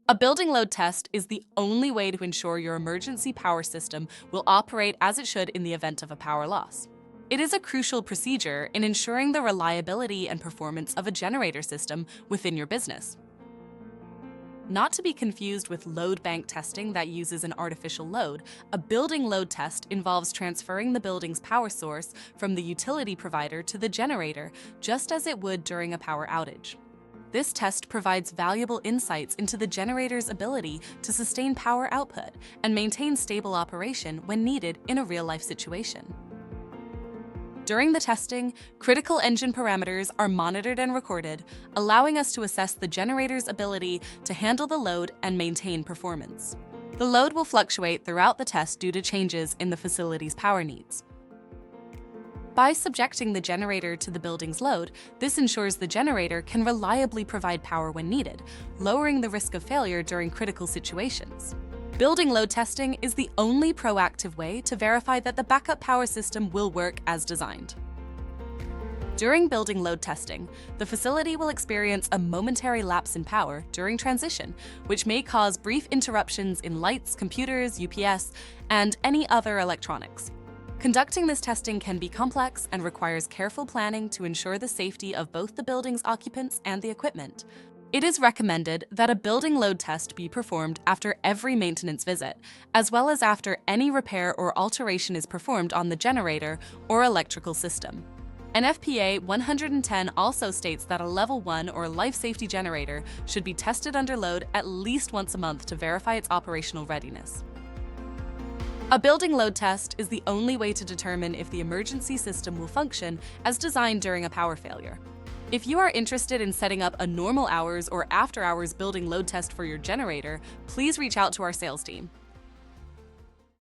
A building load test is the only way to ensure your emergency power system will operate as it should in the event of a power loss. It is a crucial procedure in ensuring the reliability and performance of a generator system within your business. Not to be confused with load bank testing that uses an artificial load, a building load test involves transferring the building's power source from the utility provider to the generator, just as it would during a power outage. This test provides valuable insights into the generator's ability to sustain power output and maintain stable operation when needed in a real-life situation. During the testing, critical engine parameters are monitored and recorded, allowing us to assess the generator's ability to handle the load and maintain performance. The load will fluctuate throughout the test due to changes in the facility's power needs. By subjecting the generator to the building's load, this ensures the generator can reliably provide power when needed, lowering the risk of failure during critical situations. Building load testing is the only proactive way to verify that the backup power system will work as designed. During building load testing, the facility will experience a momentary lapse in power during transition, which may cause brief interruptions in lights, computers, UPS, and any other electronics. Conducting this testing can be complex and requires careful planning to ensure the safety of both the building's occupants and the equipment. It is recommended that a building load test be performed after every maintenance visit, as well as after any repair or alteration is performed on the generator or electrical system. NFPA 110 also states that a Level 1 or life safety generator should be tested under load at least once a month to verify its operational readiness. A building load test is the only way to determine if the emergency system will function as designed during a power failure. If you are interested in setting up a normal hours or after hours building load test for your generator, please reach out to our sales team.